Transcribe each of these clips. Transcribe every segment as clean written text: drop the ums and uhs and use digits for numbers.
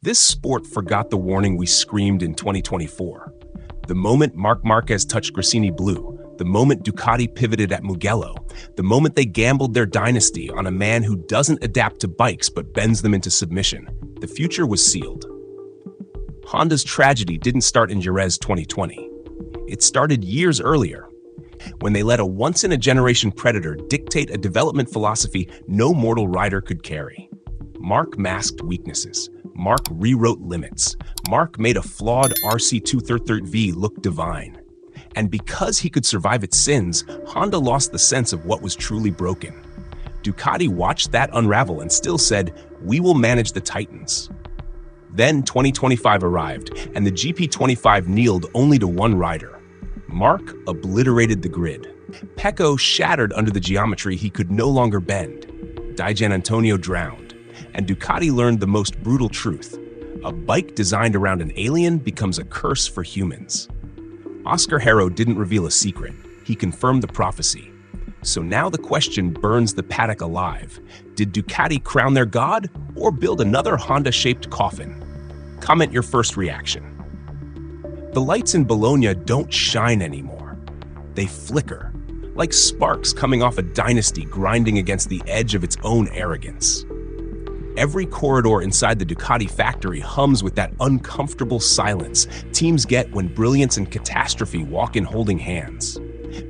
This sport forgot the warning we screamed in 2024. The moment Marc Márquez touched Gresini blue, the moment Ducati pivoted at Mugello, the moment they gambled their dynasty on a man who doesn't adapt to bikes but bends them into submission, the future was sealed. Honda's tragedy didn't start in Jerez 2020. It started years earlier, when they let a once-in-a-generation predator dictate a development philosophy no mortal rider could carry. Marc masked weaknesses. Marc rewrote limits. Marc made a flawed RC233V look divine. And because he could survive its sins, Honda lost the sense of what was truly broken. Ducati watched that unravel and still said, "We will manage the Titans." Then 2025 arrived, and the GP25 kneeled only to one rider. Marc obliterated the grid. Pecco shattered under the geometry he could no longer bend. Antonio drowned. And Ducati learned the most brutal truth. A bike designed around an alien becomes a curse for humans. Haro didn't reveal a secret. He confirmed the prophecy. So now the question burns the paddock alive. Did Ducati crown their god or build another Honda-shaped coffin? Comment your first reaction. The lights in Bologna don't shine anymore. They flicker, like sparks coming off a dynasty grinding against the edge of its own arrogance. Every corridor inside the Ducati factory hums with that uncomfortable silence teams get when brilliance and catastrophe walk in holding hands.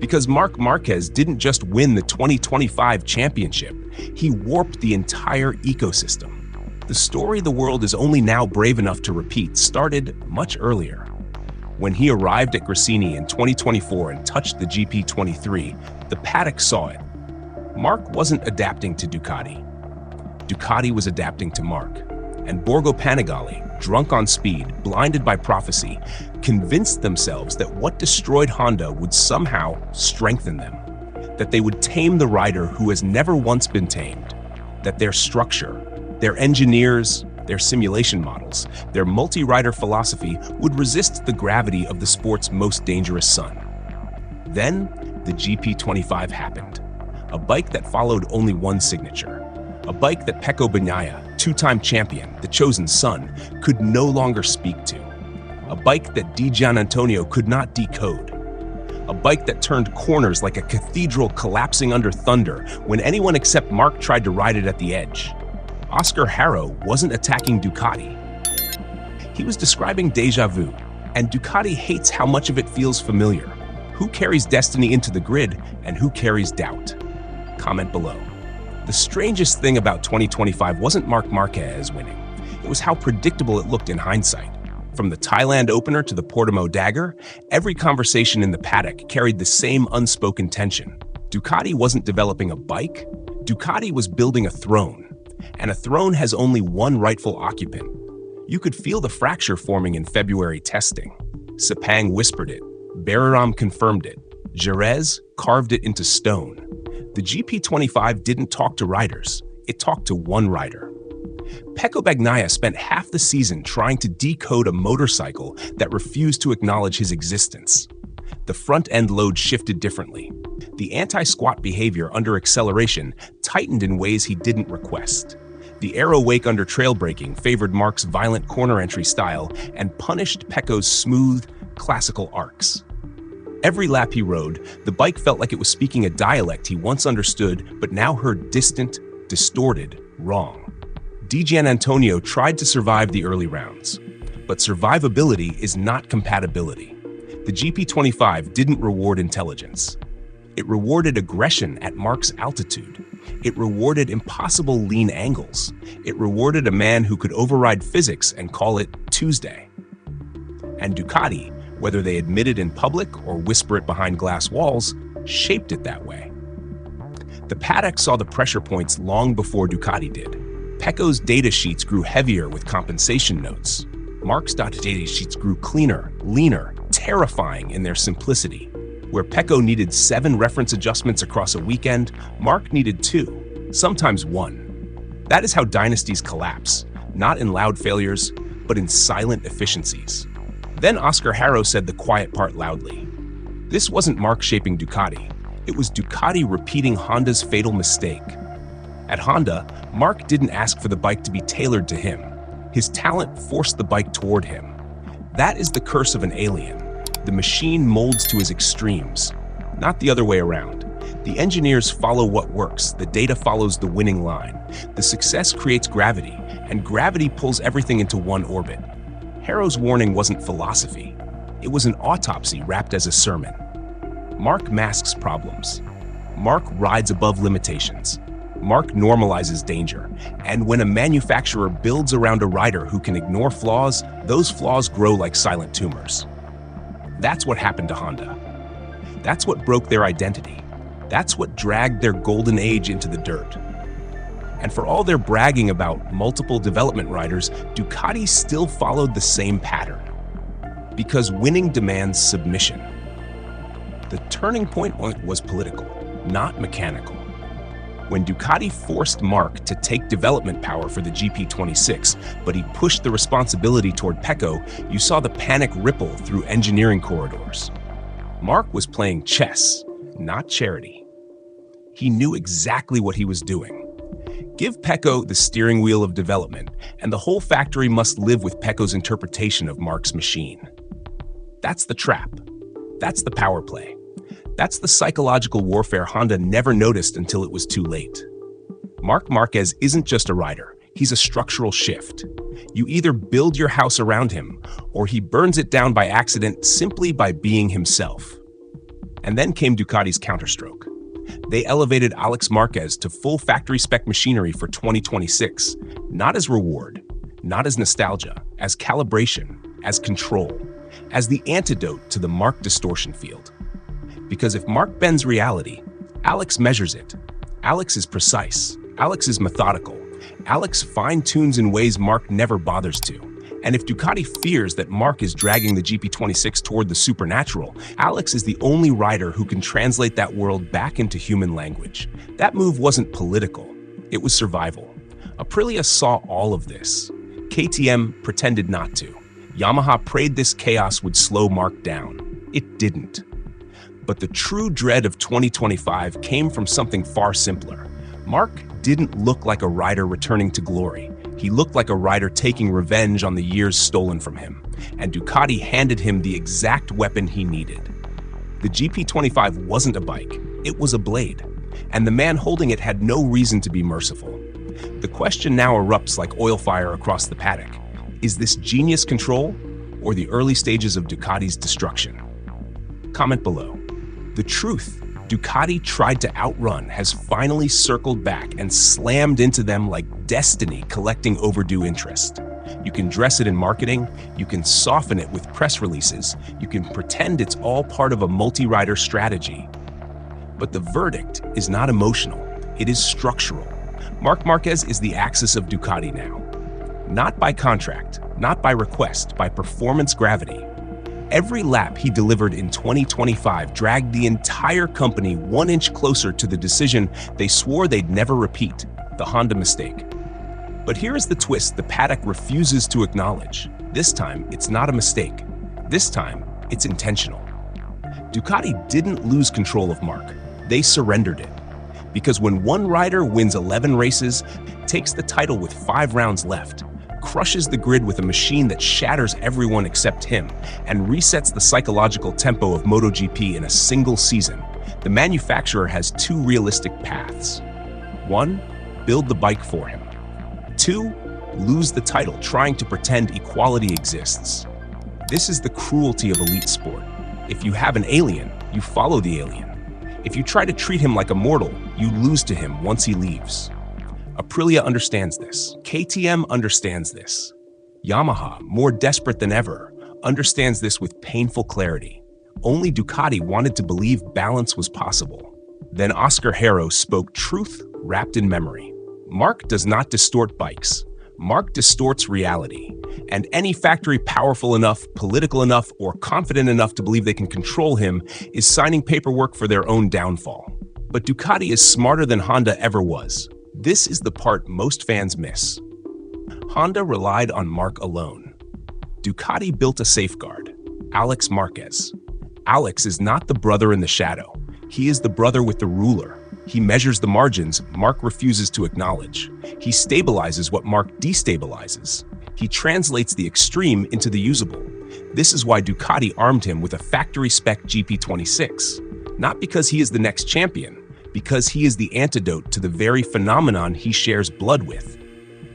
Because Marc Márquez didn't just win the 2025 championship, he warped the entire ecosystem. The story the world is only now brave enough to repeat started much earlier. When he arrived at Gresini in 2024 and touched the GP23, the paddock saw it. Marc wasn't adapting to Ducati. Ducati was adapting to Marc. And Borgo Panigale, drunk on speed, blinded by prophecy, convinced themselves that what destroyed Honda would somehow strengthen them. That they would tame the rider who has never once been tamed. That their structure, their engineers, their simulation models, their multi-rider philosophy would resist the gravity of the sport's most dangerous son. Then, the GP25 happened. A bike that followed only one signature. A bike that Pecco and Diggia, two-time champion, the chosen son, could no longer speak to. A bike that Antonio could not decode. A bike that turned corners like a cathedral collapsing under thunder when anyone except Marc tried to ride it at the edge. Haro wasn't attacking Ducati. He was describing déjà vu, and Ducati hates how much of it feels familiar. Who carries destiny into the grid, and who carries doubt? Comment below. The strangest thing about 2025 wasn't Marc Márquez winning. It was how predictable it looked in hindsight. From the Thailand opener to the Portimao dagger, every conversation in the paddock carried the same unspoken tension. Ducati wasn't developing a bike. Ducati was building a throne. And a throne has only one rightful occupant. You could feel the fracture forming in February testing. Sepang whispered it. Bararam confirmed it. Jerez carved it into stone. The GP25 didn't talk to riders. It talked to one rider. Pecco and Diggia spent half the season trying to decode a motorcycle that refused to acknowledge his existence. The front-end load shifted differently. The anti-squat behavior under acceleration tightened in ways he didn't request. The aero wake under trail braking favored Marc's violent corner entry style and punished Pecco's smooth, classical arcs. Every lap he rode, the bike felt like it was speaking a dialect he once understood but now heard distant, distorted, wrong. Antonio tried to survive the early rounds. But survivability is not compatibility. The GP25 didn't reward intelligence. It rewarded aggression at Marc's altitude. It rewarded impossible lean angles. It rewarded a man who could override physics and call it Tuesday. And Ducati, whether they admit it in public or whisper it behind glass walls, shaped it that way. The paddock saw the pressure points long before Ducati did. Pecco's data sheets grew heavier with compensation notes. Marc's data sheets grew cleaner, leaner, terrifying in their simplicity. Where Pecco needed 7 reference adjustments across a weekend, Marc needed 2, sometimes 1. That is how dynasties collapse, not in loud failures, but in silent efficiencies. Then Haro said the quiet part loudly. This wasn't Marc shaping Ducati. It was Ducati repeating Honda's fatal mistake. At Honda, Marc didn't ask for the bike to be tailored to him. His talent forced the bike toward him. That is the curse of an alien. The machine molds to his extremes, not the other way around. The engineers follow what works, the data follows the winning line. The success creates gravity, and gravity pulls everything into one orbit. Haro's warning wasn't philosophy. It was an autopsy wrapped as a sermon. Marc masks problems. Marc rides above limitations. Marc normalizes danger. And when a manufacturer builds around a rider who can ignore flaws, those flaws grow like silent tumors. That's what happened to Honda. That's what broke their identity. That's what dragged their golden age into the dirt. And for all their bragging about multiple development riders, Ducati still followed the same pattern. Because winning demands submission. The turning point was political, not mechanical. When Ducati forced Marc to take development power for the GP26, but he pushed the responsibility toward Pecco, you saw the panic ripple through engineering corridors. Marc was playing chess, not charity. He knew exactly what he was doing. Give Pecco the steering wheel of development, and the whole factory must live with Pecco's interpretation of Marc's machine. That's the trap. That's the power play. That's the psychological warfare Honda never noticed until it was too late. Marc Márquez isn't just a rider, he's a structural shift. You either build your house around him, or he burns it down by accident simply by being himself. And then came Ducati's counterstroke. They elevated Álex Márquez to full factory-spec machinery for 2026, not as reward, not as nostalgia, as calibration, as control, as the antidote to the Marc distortion field. Because if Marc bends reality, Álex measures it. Álex is precise. Álex is methodical. Álex fine-tunes in ways Marc never bothers to. And if Ducati fears that Marc is dragging the GP26 toward the supernatural, Álex is the only rider who can translate that world back into human language. That move wasn't political. It was survival. Aprilia saw all of this. KTM pretended not to. Yamaha prayed this chaos would slow Marc down. It didn't. But the true dread of 2025 came from something far simpler. Marc didn't look like a rider returning to glory. He looked like a rider taking revenge on the years stolen from him. And Ducati handed him the exact weapon he needed. The GP25 wasn't a bike, it was a blade. And the man holding it had no reason to be merciful. The question now erupts like oil fire across the paddock. Is this genius control or the early stages of Ducati's destruction? Comment below. The truth Ducati tried to outrun has finally circled back and slammed into them like destiny collecting overdue interest. You can dress it in marketing, you can soften it with press releases, you can pretend it's all part of a multi-rider strategy. But the verdict is not emotional, it is structural. Marc Márquez is the axis of Ducati now. Not by contract, not by request, by performance gravity. Every lap he delivered in 2025 dragged the entire company 1 inch closer to the decision they swore they'd never repeat, the Honda mistake. But here is the twist the paddock refuses to acknowledge. This time, it's not a mistake. This time, it's intentional. Ducati didn't lose control of Marc. They surrendered it. Because when one rider wins 11 races, takes the title with 5 rounds left, crushes the grid with a machine that shatters everyone except him, and resets the psychological tempo of MotoGP in a single season, the manufacturer has 2 realistic paths. 1, build the bike for him. 2, lose the title trying to pretend equality exists. This is the cruelty of elite sport. If you have an alien, you follow the alien. If you try to treat him like a mortal, you lose to him once he leaves. Aprilia understands this. KTM understands this. Yamaha, more desperate than ever, understands this with painful clarity. Only Ducati wanted to believe balance was possible. Then Oscar Haro spoke truth wrapped in memory. Marc does not distort bikes. Marc distorts reality. And any factory powerful enough, political enough, or confident enough to believe they can control him is signing paperwork for their own downfall. But Ducati is smarter than Honda ever was. This is the part most fans miss. Honda relied on Marc alone. Ducati built a safeguard, Álex Márquez. Álex is not the brother in the shadow. He is the brother with the ruler. He measures the margins Marc refuses to acknowledge. He stabilizes what Marc destabilizes. He translates the extreme into the usable. This is why Ducati armed him with a factory-spec GP26. Not because he is the next champion, because he is the antidote to the very phenomenon he shares blood with.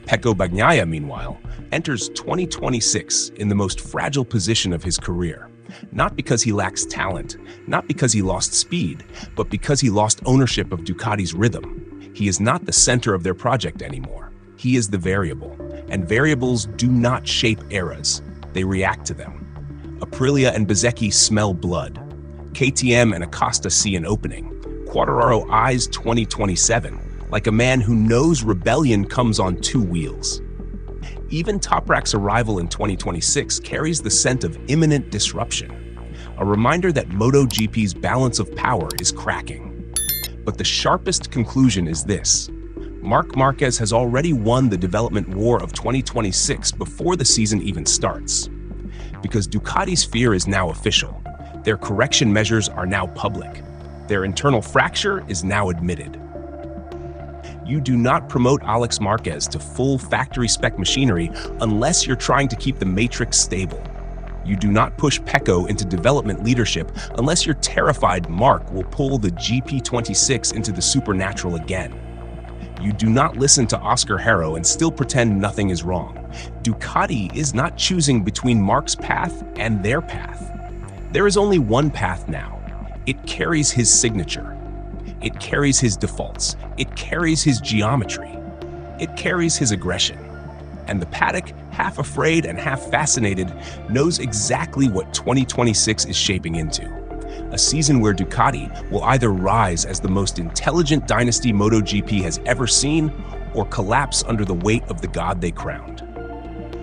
Pecco and Diggia, meanwhile, enters 2026 in the most fragile position of his career. Not because he lacks talent, not because he lost speed, but because he lost ownership of Ducati's rhythm. He is not the center of their project anymore. He is the variable, and variables do not shape eras. They react to them. Aprilia and Bezzecchi smell blood. KTM and Acosta see an opening. Quartararo eyes 2027, like a man who knows rebellion comes on two wheels. Even Toprak's arrival in 2026 carries the scent of imminent disruption, a reminder that MotoGP's balance of power is cracking. But the sharpest conclusion is this: Marc Márquez has already won the development war of 2026 before the season even starts. Because Ducati's fear is now official, their correction measures are now public, their internal fracture is now admitted. You do not promote Álex Márquez to full factory-spec machinery unless you're trying to keep the matrix stable. You do not push Pecco into development leadership unless you're terrified Marc will pull the GP26 into the supernatural again. You do not listen to Oscar Haro and still pretend nothing is wrong. Ducati is not choosing between Marc's path and their path. There is only one path now. It carries his signature. It carries his defaults. It carries his geometry. It carries his aggression. And the paddock, half afraid and half fascinated, knows exactly what 2026 is shaping into. A season where Ducati will either rise as the most intelligent dynasty MotoGP has ever seen, or collapse under the weight of the god they crowned.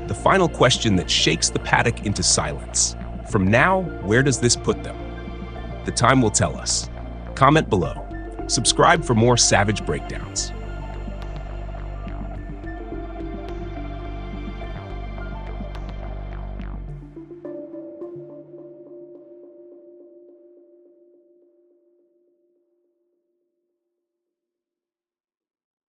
The final question that shakes the paddock into silence. From now, where does this put them? The time will tell us. Comment below. Subscribe for more savage breakdowns.